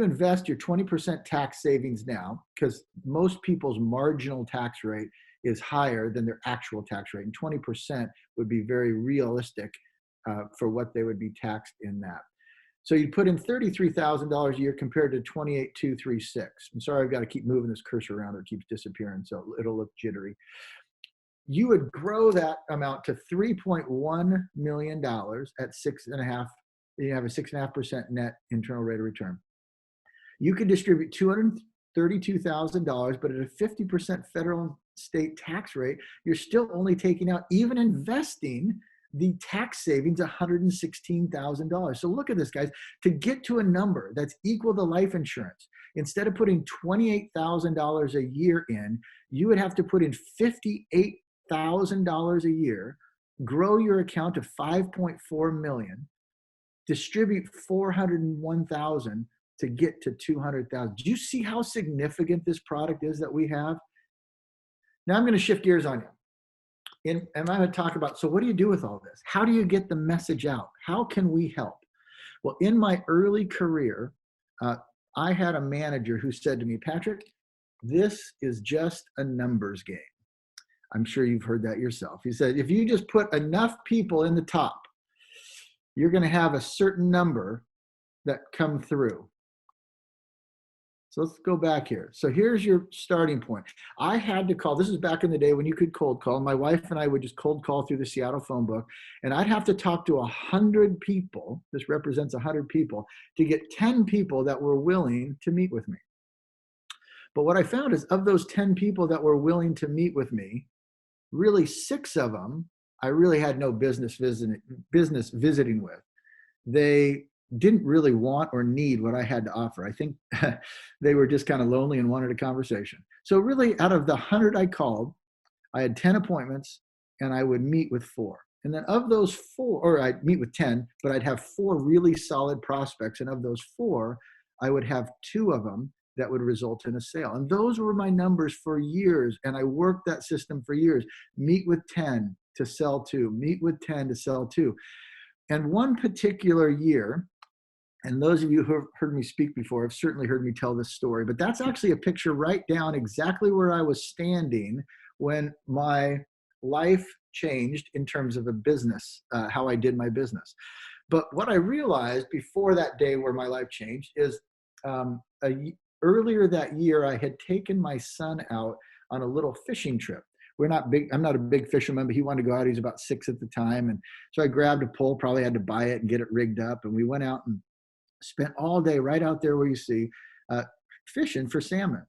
invest your 20% tax savings now, because most people's marginal tax rate is higher than their actual tax rate, and 20% would be very realistic for what they would be taxed in that. So you put in $33,000 a year compared to $28,236. I'm sorry, I've got to keep moving this cursor around or it keeps disappearing, so it'll look jittery. You would grow that amount to $3.1 million at 6.5. You have a 6.5% net internal rate of return. You could distribute $232,000, but at a 50% federal and state tax rate, you're still only taking out, even investing the tax savings, $116,000. So look at this, guys. To get to a number that's equal to life insurance, instead of putting $28,000 a year in, you would have to put in $58,000 a year, grow your account to $5.4 million, distribute $401,000 to get to $200,000. Do you see how significant this product is that we have? Now I'm going to shift gears on you. And I'm going to talk about, so what do you do with all this? How do you get the message out? How can we help? Well, in my early career, I had a manager who said to me, Patrick, this is just a numbers game. I'm sure you've heard that yourself. He said, if you just put enough people in the top, you're going to have a certain number that come through. So let's go back here. So here's your starting point. I had to call, this is back in the day when you could cold call. My wife and I would just cold call through the Seattle phone book, and I'd have to talk to 100 people. This represents 100 people to get 10 people that were willing to meet with me. But what I found is of those 10 people that were willing to meet with me, really 6 of them, I really had no business visiting with. They didn't really want or need what I had to offer. I think they were just kind of lonely and wanted a conversation. So really out of the 100 I called, I had 10 appointments and I would meet with 4. And then of those 4, or I'd meet with 10, but I'd have 4 really solid prospects. And of those 4, I would have 2 of them that would result in a sale. And those were my numbers for years. And I worked that system for years. Meet with 10 to sell 2, meet with 10 to sell 2. And one particular year, and those of you who have heard me speak before have certainly heard me tell this story, but that's actually a picture right down exactly where I was standing when my life changed in terms of a business, how I did my business. But what I realized before that day where my life changed is earlier that year, I had taken my son out on a little fishing trip. I'm not a big fisherman, but he wanted to go out. He was about 6 at the time. And so I grabbed a pole, probably had to buy it and get it rigged up. And we went out and spent all day right out there where you see fishing for salmon.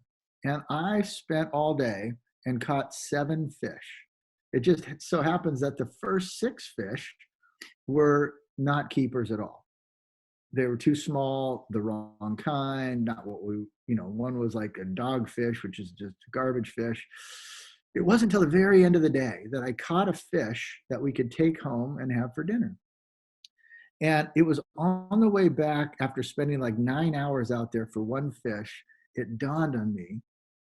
And I spent all day and caught 7 fish. It just so happens that the first 6 fish were not keepers at all. They were too small, the wrong kind, not what one was like a dogfish, which is just a garbage fish. It wasn't until the very end of the day that I caught a fish that we could take home and have for dinner. And it was on the way back after spending like 9 hours out there for one fish, it dawned on me,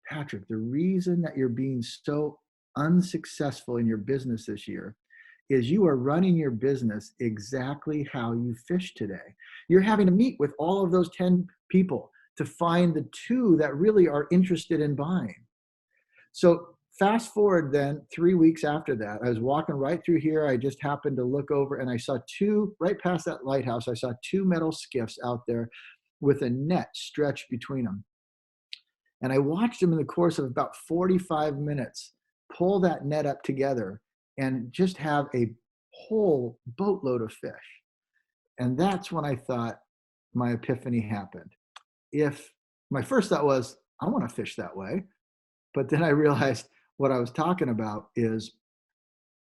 Patrick, the reason that you're being so unsuccessful in your business this year is you are running your business exactly how you fish today. You're having to meet with all of those 10 people to find the 2 that really are interested in buying. So fast forward then 3 weeks after that, I was walking right through here. I just happened to look over and I saw 2, right past that lighthouse, I saw 2 metal skiffs out there with a net stretched between them. And I watched them in the course of about 45 minutes pull that net up together and just have a whole boatload of fish. And that's when I thought my epiphany happened. If my first thought was, I want to fish that way. But then I realized what I was talking about is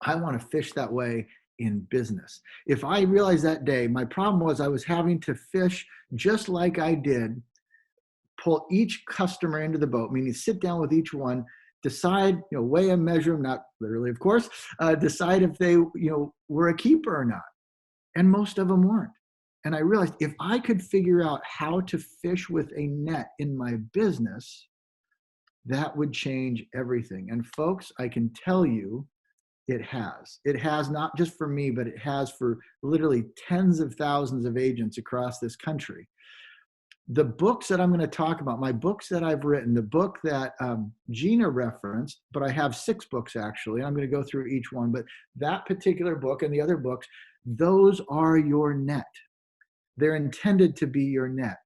I want to fish that way in business. If I realized that day, my problem was I was having to fish just like I did, pull each customer into the boat, meaning sit down with each one, decide, weigh and measure them, not literally, of course, decide if they, were a keeper or not. And most of them weren't. And I realized if I could figure out how to fish with a net in my business, that would change everything. And folks, I can tell you, it has. It has not just for me, but it has for literally tens of thousands of agents across this country. The books that I'm going to talk about, my books that I've written, the book that Gina referenced, but I have 6 books actually. I'm going to go through each one, but that particular book and the other books, those are your net. They're intended to be your net.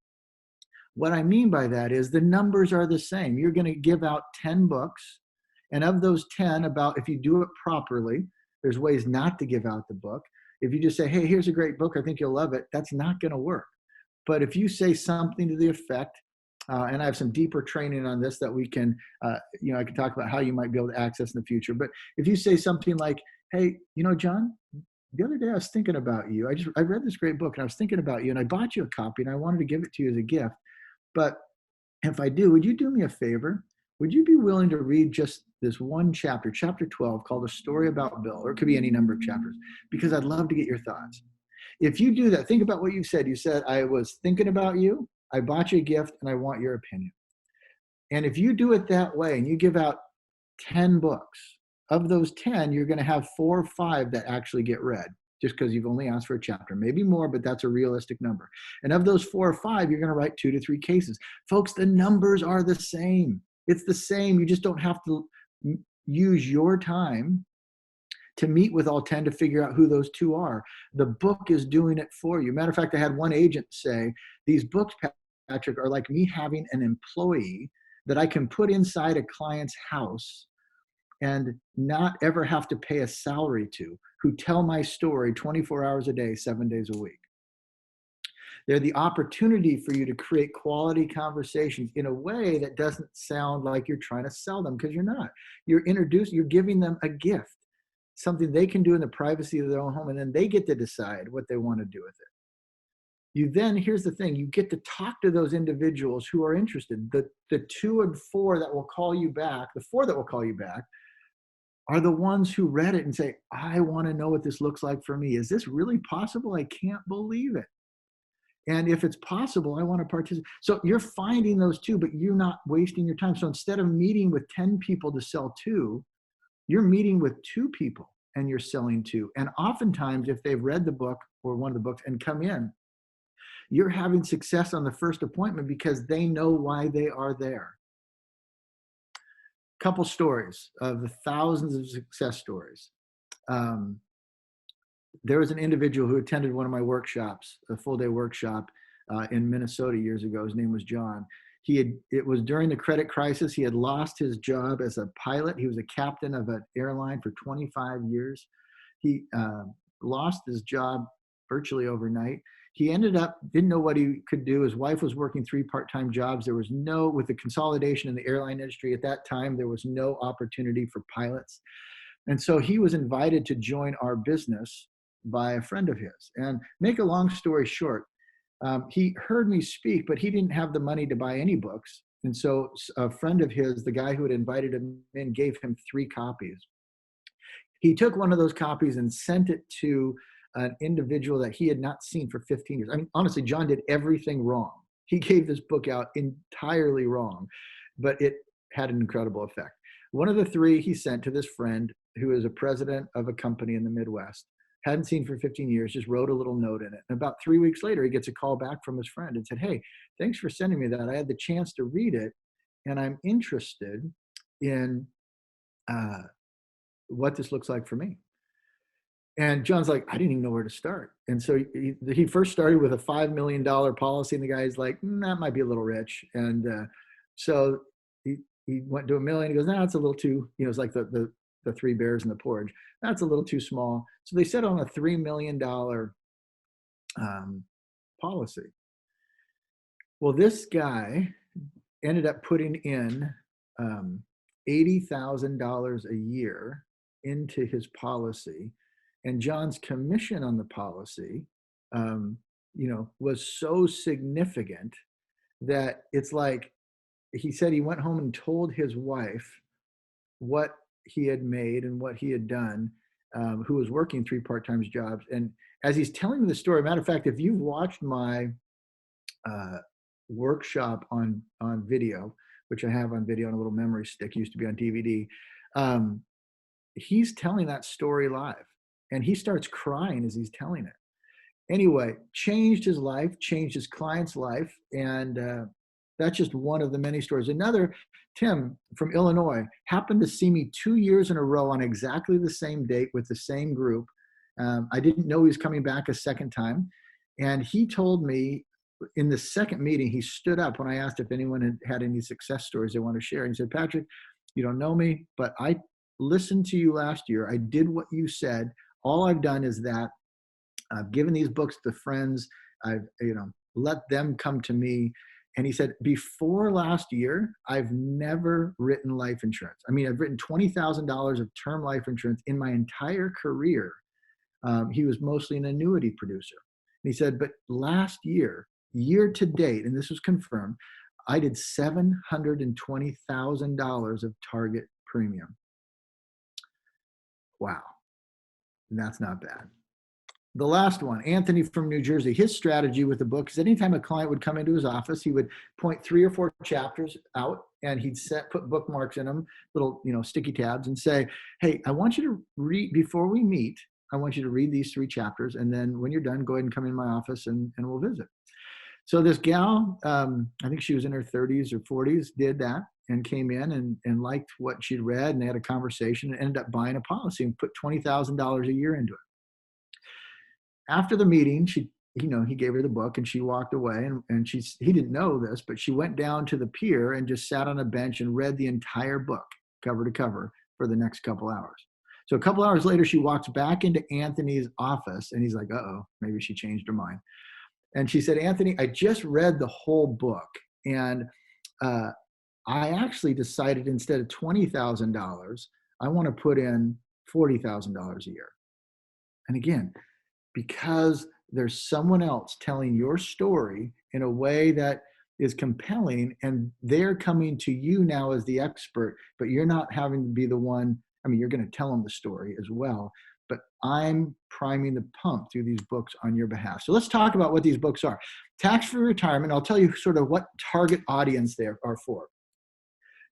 What I mean by that is the numbers are the same. You're going to give out 10 books, and of those 10, if you do it properly, there's ways not to give out the book. If you just say, hey, here's a great book, I think you'll love it, that's not going to work. But if you say something to the effect, and I have some deeper training on this that we can, I can talk about how you might be able to access in the future. But if you say something like, hey, John, the other day I was thinking about you. I read this great book and I was thinking about you and I bought you a copy and I wanted to give it to you as a gift. But if I do, would you do me a favor? Would you be willing to read just this one chapter, chapter 12, called A Story About Bill, or it could be any number of chapters, because I'd love to get your thoughts. If you do that, think about what you said. You said, I was thinking about you, I bought you a gift, and I want your opinion. And if you do it that way and you give out 10 books, of those 10, you're going to have 4 or 5 that actually get read, just because you've only asked for a chapter. Maybe more, but that's a realistic number. And of those 4 or 5, you're going to write 2 to 3 cases. Folks, the numbers are the same. It's the same. You just don't have to use your time to meet with all 10 to figure out who those 2 are. The book is doing it for you. Matter of fact, I had one agent say, these books, Patrick, are like me having an employee that I can put inside a client's house and not ever have to pay a salary to, who tell my story 24 hours a day, 7 days a week. They're the opportunity for you to create quality conversations in a way that doesn't sound like you're trying to sell them, because you're not. You're giving them a gift, something they can do in the privacy of their own home, and then they get to decide what they want to do with it. Here's the thing, you get to talk to those individuals who are interested. The 2 and 4 that will call you back, the 4 that will call you back, are the ones who read it and say, I want to know what this looks like for me. Is this really possible? I can't believe it. And if it's possible, I want to participate. So you're finding those 2, but you're not wasting your time. So instead of meeting with 10 people to sell 2, you're meeting with 2 people and you're selling 2. And oftentimes, if they've read the book or one of the books and come in, you're having success on the first appointment because they know why they are there. Couple stories of the thousands of success stories. There was an individual who attended one of my workshops, a full-day workshop in Minnesota years ago. His name was John. It was during the credit crisis. He had lost his job as a pilot. He was a captain of an airline for 25 years. He lost his job virtually overnight. He didn't know what he could do. His wife was working 3 part-time jobs. With the consolidation in the airline industry at that time, there was no opportunity for pilots. And so he was invited to join our business by a friend of his. And make a long story short, he heard me speak, but he didn't have the money to buy any books. And so a friend of his, the guy who had invited him in, gave him 3 copies. He took one of those copies and sent it to an individual that he had not seen for 15 years. I mean, honestly, John did everything wrong. He gave this book out entirely wrong, but it had an incredible effect. One of the 3 he sent to this friend who is a president of a company in the Midwest, hadn't seen for 15 years, just wrote a little note in it. And about 3 weeks later, he gets a call back from his friend and said, hey, thanks for sending me that. I had the chance to read it, and I'm interested in what this looks like for me. And John's like, I didn't even know where to start. And so he first started with a $5 million policy, and the guy's like, that might be a little rich. And so he went to $1 million. He goes, no, it's a little too, it's like the 3 bears in the porridge. That's a little too small. So they set on a $3 million policy. Well, this guy ended up putting in $80,000 a year into his policy. And John's commission on the policy, was so significant that it's like, he said he went home and told his wife what he had made and what he had done, who was working 3 part-time jobs. And as he's telling me the story, matter of fact, if you've watched my workshop on video, which I have on video on a little memory stick, used to be on DVD, he's telling that story live. And he starts crying as he's telling it. Anyway, changed his life, changed his client's life. And that's just one of the many stories. Another, Tim from Illinois, happened to see me 2 years in a row on exactly the same date with the same group. I didn't know he was coming back a second time. And he told me in the second meeting, he stood up when I asked if anyone had any success stories they want to share. And he said, Patrick, you don't know me, but I listened to you last year. I did what you said. All I've done is that I've given these books to friends. I've, let them come to me. And he said, before last year, I've never written life insurance. I mean, I've written $20,000 of term life insurance in my entire career. He was mostly an annuity producer. And he said, but last year to date, and this was confirmed, I did $720,000 of target premium. Wow. And that's not bad. The last one, Anthony from New Jersey, his strategy with the book is anytime a client would come into his office, he would point 3 or 4 chapters out, and he'd put bookmarks in them, little, sticky tabs, and say, hey, I want you to read, before we meet, I want you to read these 3 chapters. And then when you're done, go ahead and come in my office and we'll visit. So this gal, I think she was in her 30s or 40s, did that and came in and liked what she'd read, and they had a conversation and ended up buying a policy and put $20,000 a year into it. After the meeting, he gave her the book and she walked away, and he didn't know this, but she went down to the pier and just sat on a bench and read the entire book cover to cover for the next couple hours. So a couple hours later, she walks back into Anthony's office and he's like, uh-oh, maybe she changed her mind. And she said, Anthony, I just read the whole book. And uh, I actually decided instead of $20,000, I want to put in $40,000 a year. And again, because there's someone else telling your story in a way that is compelling, and they're coming to you now as the expert, but you're not having to be the one. I mean, you're going to tell them the story as well, but I'm priming the pump through these books on your behalf. So let's talk about what these books are. Tax-Free Retirement, I'll tell you sort of what target audience they are for.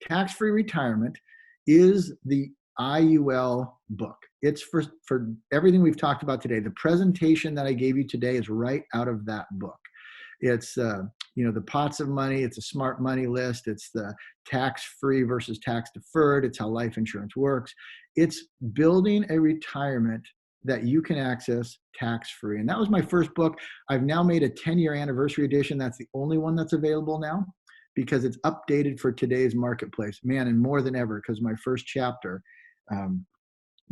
Tax-Free Retirement is the IUL book. It's for everything we've talked about today. The presentation that I gave you today is right out of that book. It's the pots of money. It's a smart money list. It's the tax-free versus tax-deferred. It's how life insurance works. It's building a retirement that you can access tax-free. And that was my first book. I've now made a 10-year anniversary edition. That's the only one that's available now because it's updated for today's marketplace. Man, and more than ever, because my first chapter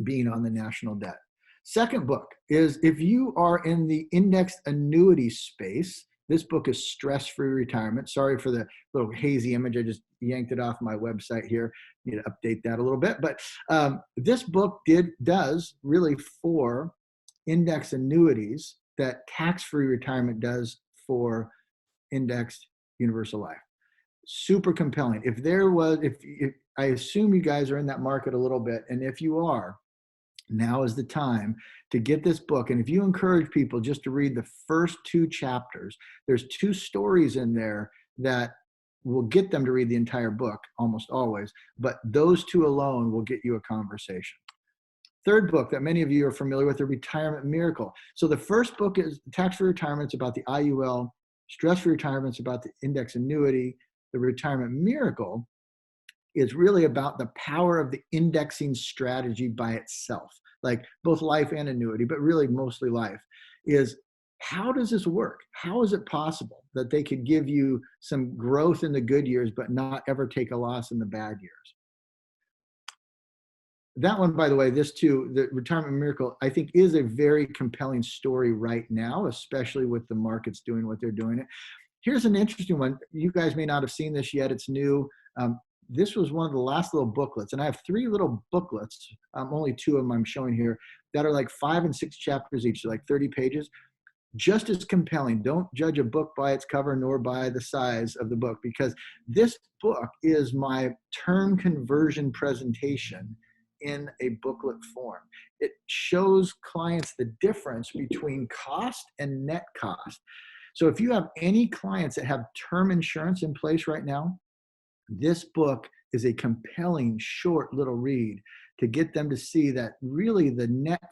being on the national debt. Second book is if you are in the indexed annuity space, this book is Stress-Free Retirement. Sorry for the little hazy image. I just yanked it off my website here. Need to update that a little bit. But this book does really for indexed annuities that tax-free retirement does for indexed universal life. Super compelling. If I assume you guys are in that market a little bit, and if you are, now is the time to get this book. And if you encourage people just to read the first 2 chapters, there's 2 stories in there that will get them to read the entire book almost always, but those 2 alone will get you a conversation. Third book that many of you are familiar with, The Retirement Miracle. So the first book is Tax-Free Retirement. It's about the IUL. Stress-Free Retirement is about the index annuity. The Retirement Miracle is really about the power of the indexing strategy by itself, like both life and annuity, but really mostly life, is how does this work? How is it possible that they could give you some growth in the good years, but not ever take a loss in the bad years? That one, by the way, this too, the Retirement Miracle, I think is a very compelling story right now, especially with the markets doing what they're doing. Here's an interesting one. You guys may not have seen this yet. It's new. This was one of the last little booklets, and I have 3 little booklets, only 2 of them I'm showing here, that are like 5 and 6 chapters each, so like 30 pages. Just as compelling. Don't judge a book by its cover nor by the size of the book, because this book is my term conversion presentation in a booklet form. It shows clients the difference between cost and net cost. So if you have any clients that have term insurance in place right now, this book is a compelling, short little read to get them to see that really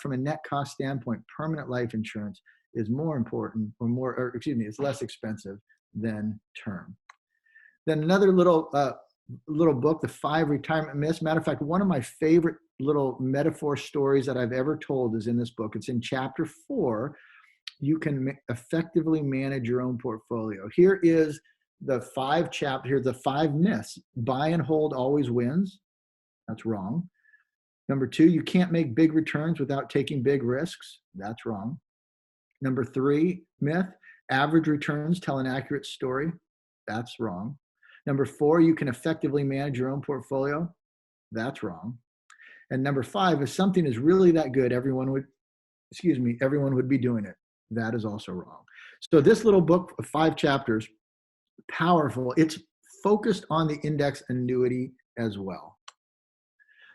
from a net cost standpoint, permanent life insurance is more important it's less expensive than term. Then another little book, The 5 Retirement Myths. Matter of fact, one of my favorite little metaphor stories that I've ever told is in this book. It's in chapter 4. You can effectively manage your own portfolio. Here is the 5 myths. Buy and hold always wins. That's wrong. Number 2, you can't make big returns without taking big risks. That's wrong. Number 3 myth, average returns tell an accurate story. That's wrong. Number 4, you can effectively manage your own portfolio. That's wrong. And number 5, if something is really that good, everyone would be doing it. That is also wrong. So this little book of 5 chapters, powerful. It's focused on the index annuity as well.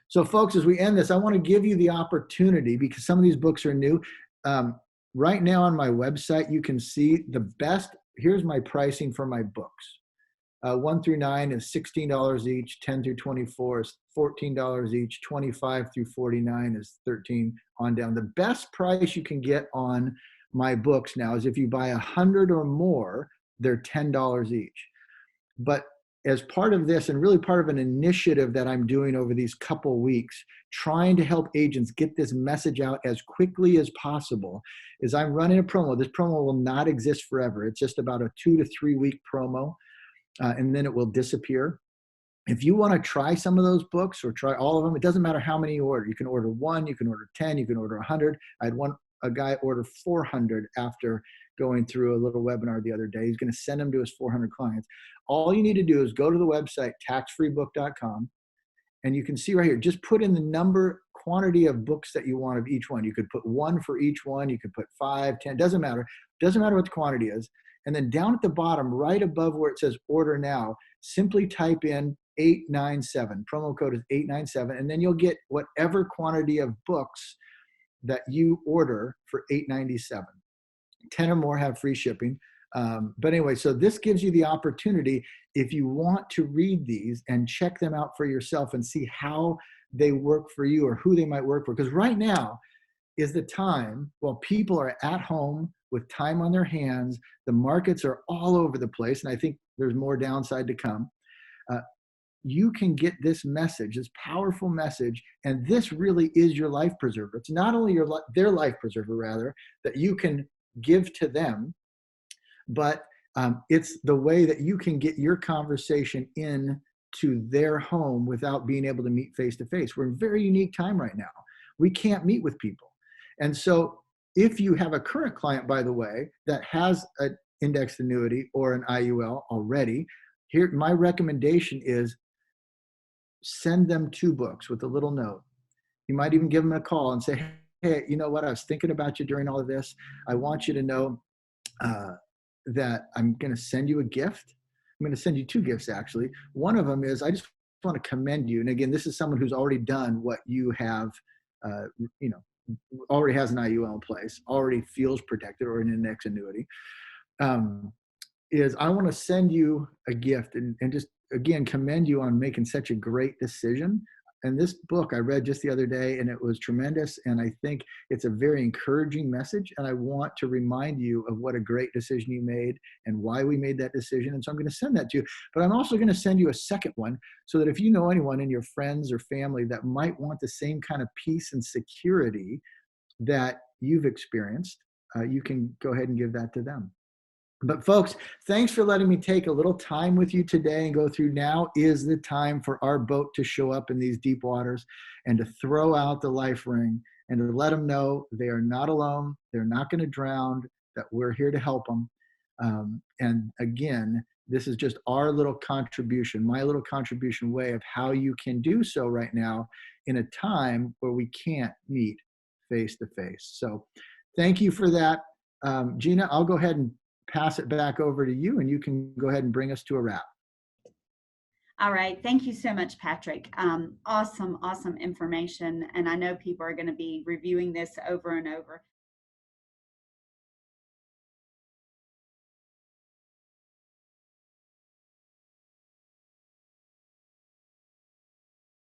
So folks, as we end this, I want to give you the opportunity, because some of these books are new. Right now on my website, you can see the best. Here's my pricing for my books. 1 through 9 is $16 each. 10 through 24 is $14 each. 25 through 49 is $13 on down. The best price you can get on my books now is if you buy 100 or more, they're $10 each. But as part of this, and really part of an initiative that I'm doing over these couple weeks, trying to help agents get this message out as quickly as possible, is I'm running a promo. This promo will not exist forever. It's just about a 2 to 3 week promo, and then it will disappear. If you want to try some of those books or try all of them, it doesn't matter how many you order. You can order 1, you can order 10, you can order 100. I had one a guy order 400 after going through a little webinar the other day. He's going to send them to his 400 clients. All you need to do is go to the website, taxfreebook.com, and you can see right here, just put in the number, quantity of books that you want of each one. You could put one for each one. You could put 5, 10, doesn't matter. Doesn't matter what the quantity is. And then down at the bottom, right above where it says order now, simply type in 897. Promo code is 897. And then you'll get whatever quantity of books that you order for $897. 10 or more have free shipping. But anyway, so this gives you the opportunity, if you want to read these and check them out for yourself and see how they work for you or who they might work for. Because right now is the time while people are at home with time on their hands, the markets are all over the place, and I think there's more downside to come. You can get this message, this powerful message, and this really is your life preserver. It's not only their life preserver, rather, that you can give to them, but it's the way that you can get your conversation in to their home without being able to meet face to face. We're in a very unique time right now. We can't meet with people. And so if you have a current client, by the way, that has an indexed annuity or an IUL already, here, my recommendation is send them 2 books with a little note. You might even give them a call and say, hey, you know what? I was thinking about you during all of this. I want you to know that I'm going to send you a gift. I'm going to send you 2 gifts, actually. One of them is, I just want to commend you. And again, this is someone who's already done what you have, already has an IUL in place, already feels protected, or an index annuity. Is I want to send you a gift and just, again, commend you on making such a great decision. And this book I read just the other day, and it was tremendous. And I think it's a very encouraging message. And I want to remind you of what a great decision you made and why we made that decision. And so I'm going to send that to you. But I'm also going to send you a second one, so that if you know anyone in your friends or family that might want the same kind of peace and security that you've experienced, you can go ahead and give that to them. But folks, thanks for letting me take a little time with you today and go through. Now is the time for our boat to show up in these deep waters and to throw out the life ring and to let them know they are not alone. They're not going to drown, that we're here to help them. And again, this is just our little contribution, my little contribution way of how you can do so right now in a time where we can't meet face to face. So thank you for that. Gina, I'll go ahead and pass it back over to you, and you can go ahead and bring us to a wrap. All right. Thank you so much, Patrick. Awesome information. And I know people are going to be reviewing this over and over.